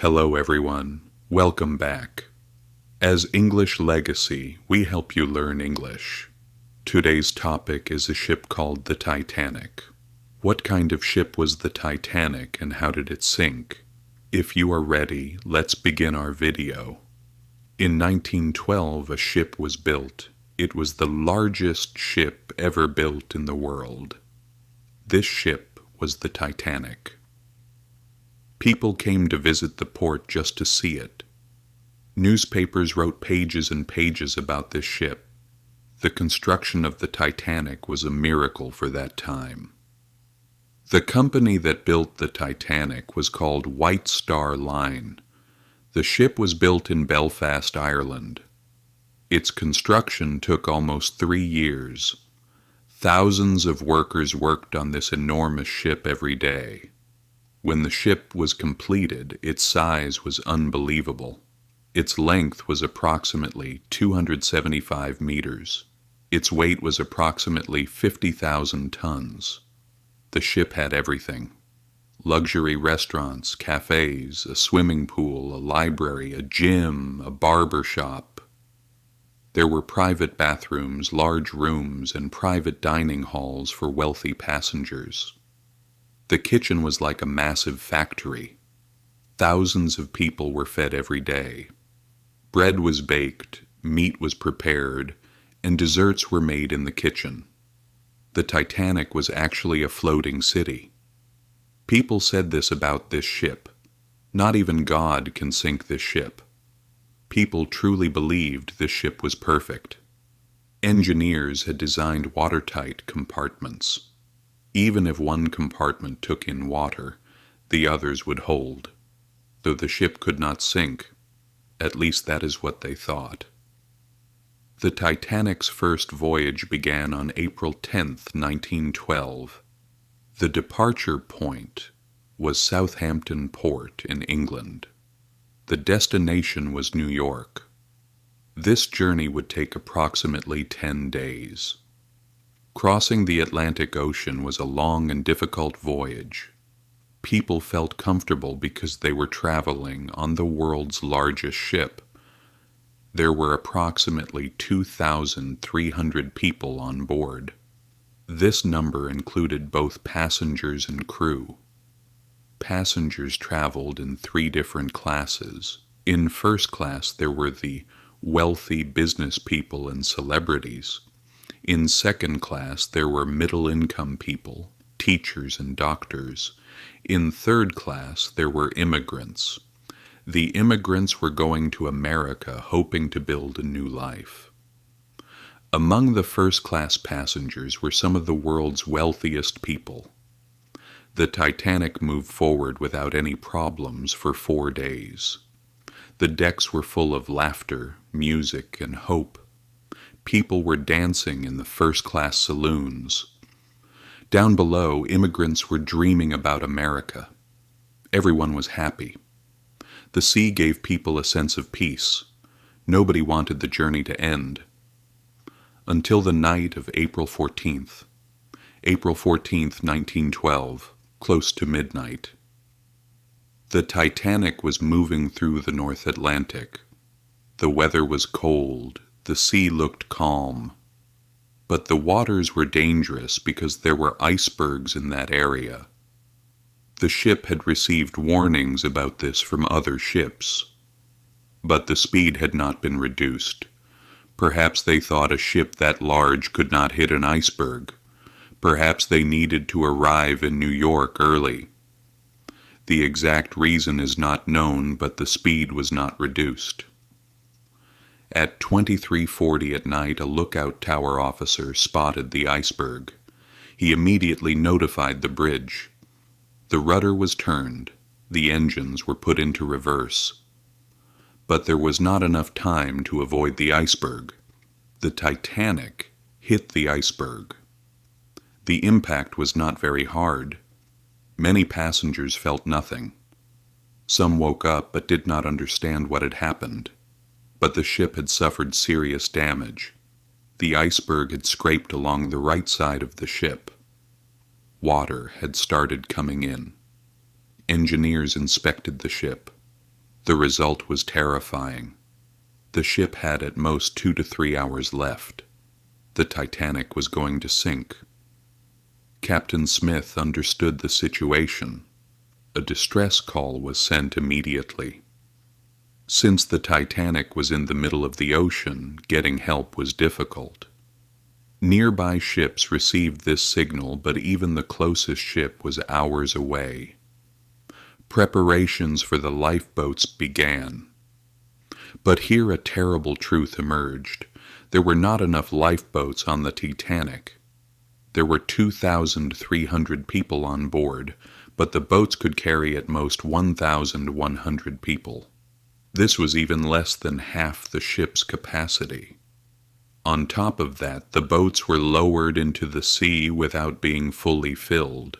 Hello everyone, welcome back. As English Legacy, we help you learn English. Today's topic is a ship called the Titanic. What kind of ship was the Titanic and how did it sink? If you are ready, let's begin our video. In 1912, a ship was built. It was the largest ship ever built in the world. This ship was the Titanic. People came to visit the port just to see it. Newspapers wrote pages and pages about this ship. The construction of the Titanic was a miracle for that time. The company that built the Titanic was called White Star Line. The ship was built in Belfast, Ireland. Its construction took almost 3 years. Thousands of workers worked on this enormous ship every day. When the ship was completed, its size was unbelievable. Its length was approximately 275 meters. Its weight was approximately 50,000 tons. The ship had everything: luxury restaurants, cafes, a swimming pool, a library, a gym, a barber shop. There were private bathrooms, large rooms, and private dining halls for wealthy passengers. The kitchen was like a massive factory. Thousands of people were fed every day. Bread was baked, meat was prepared, and desserts were made in the kitchen. The Titanic was actually a floating city. People said this about this ship: not even God can sink this ship. People truly believed this ship was perfect. Engineers had designed watertight compartments. Even if one compartment took in water, the others would hold. Though the ship could not sink, at least that is what they thought. The Titanic's first voyage began on April 10th, 1912. The departure point was Southampton Port in England. The destination was New York. This journey would take approximately 10 days. Crossing the Atlantic Ocean was a long and difficult voyage. People felt comfortable because they were traveling on the world's largest ship. There were approximately 2,300 people on board. This number included both passengers and crew. Passengers traveled in 3 different classes. In first class, there were the wealthy business people and celebrities. In second class, there were middle-income people, teachers and doctors. In third class, there were immigrants. The immigrants were going to America hoping to build a new life. Among the first-class passengers were some of the world's wealthiest people. The Titanic moved forward without any problems for 4 days. The decks were full of laughter, music, and hope. People were dancing in the first-class saloons. Down below, immigrants were dreaming about America. Everyone was happy. The sea gave people a sense of peace. Nobody wanted the journey to end. Until the night of April 14th. April 14th, 1912, close to midnight. The Titanic was moving through the North Atlantic. The weather was cold. The sea looked calm. But the waters were dangerous because there were icebergs in that area. The ship had received warnings about this from other ships. But the speed had not been reduced. Perhaps they thought a ship that large could not hit an iceberg. Perhaps they needed to arrive in New York early. The exact reason is not known, but the speed was not reduced. At 23:40 at night, a lookout tower officer spotted the iceberg. He immediately notified the bridge. The rudder was turned. The engines were put into reverse. But there was not enough time to avoid the iceberg. The Titanic hit the iceberg. The impact was not very hard. Many passengers felt nothing. Some woke up but did not understand what had happened. But the ship had suffered serious damage. The iceberg had scraped along the right side of the ship. Water had started coming in. Engineers inspected the ship. The result was terrifying. The ship had at most 2 to 3 hours left. The Titanic was going to sink. Captain Smith understood the situation. A distress call was sent immediately. Since the Titanic was in the middle of the ocean, getting help was difficult. Nearby ships received this signal, but even the closest ship was hours away. Preparations for the lifeboats began. But here a terrible truth emerged. There were not enough lifeboats on the Titanic. There were 2,300 people on board, but the boats could carry at most 1,100 people. This was even less than half the ship's capacity. On top of that, the boats were lowered into the sea without being fully filled.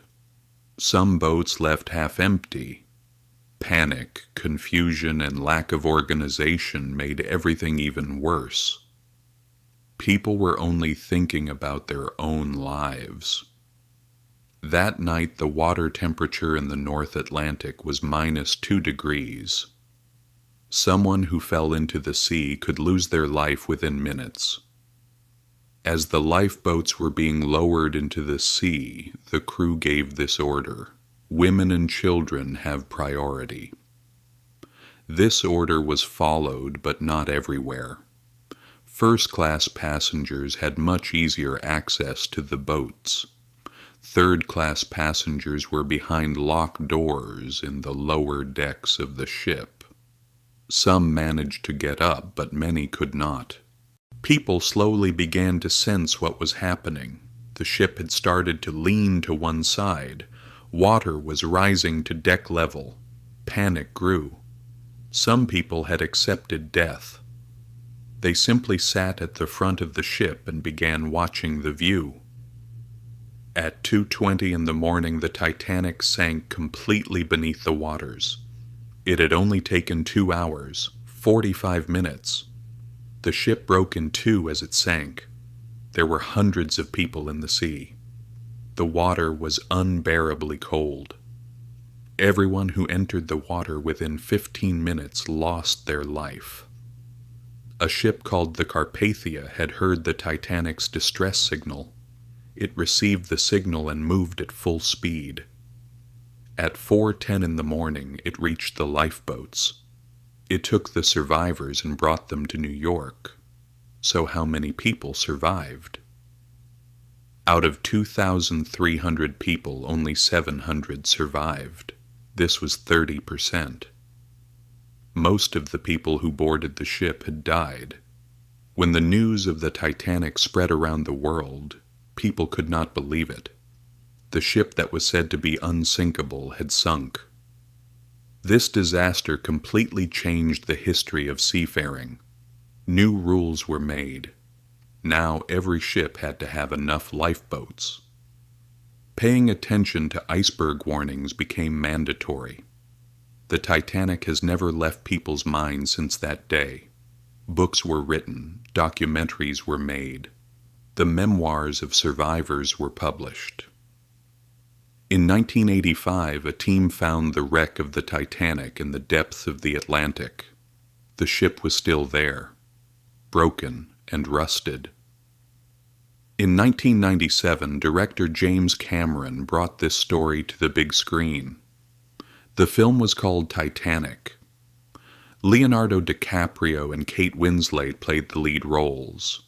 Some boats left half empty. Panic, confusion, and lack of organization made everything even worse. People were only thinking about their own lives. That night, the water temperature in the North Atlantic was -2 degrees. Someone who fell into the sea could lose their life within minutes. As the lifeboats were being lowered into the sea, the crew gave this order: women and children have priority. This order was followed, but not everywhere. First-class passengers had much easier access to the boats. Third-class passengers were behind locked doors in the lower decks of the ship. Some managed to get up, but many could not. People slowly began to sense what was happening. The ship had started to lean to one side. Water was rising to deck level. Panic grew. Some people had accepted death. They simply sat at the front of the ship and began watching the view. At 2:20 in the morning, the Titanic sank completely beneath the waters. It had only taken 2 hours, 45 minutes. The ship broke in two as it sank. There were hundreds of people in the sea. The water was unbearably cold. Everyone who entered the water within 15 minutes lost their life. A ship called the Carpathia had heard the Titanic's distress signal. It received the signal and moved at full speed. At 4:10 in the morning, it reached the lifeboats. It took the survivors and brought them to New York. So how many people survived? Out of 2,300 people, only 700 survived. This was 30%. Most of the people who boarded the ship had died. When the news of the Titanic spread around the world, people could not believe it. The ship that was said to be unsinkable had sunk. This disaster completely changed the history of seafaring. New rules were made. Now every ship had to have enough lifeboats. Paying attention to iceberg warnings became mandatory. The Titanic has never left people's minds since that day. Books were written, documentaries were made. The memoirs of survivors were published. In 1985, a team found the wreck of the Titanic in the depths of the Atlantic. The ship was still there, broken and rusted. In 1997, director James Cameron brought this story to the big screen. The film was called Titanic. Leonardo DiCaprio and Kate Winslet played the lead roles.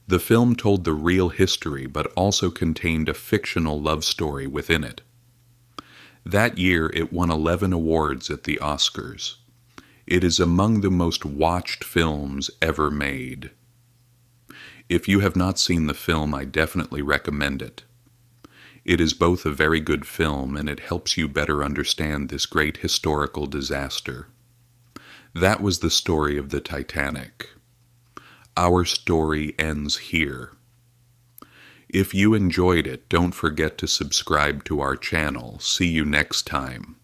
The film told the real history, but also contained a fictional love story within it. That year, it won 11 awards at the Oscars. It is among the most watched films ever made. If you have not seen the film, I definitely recommend it. It is both a very good film and it helps you better understand this great historical disaster. That was the story of the Titanic. Our story ends here. If you enjoyed it, don't forget to subscribe to our channel. See you next time.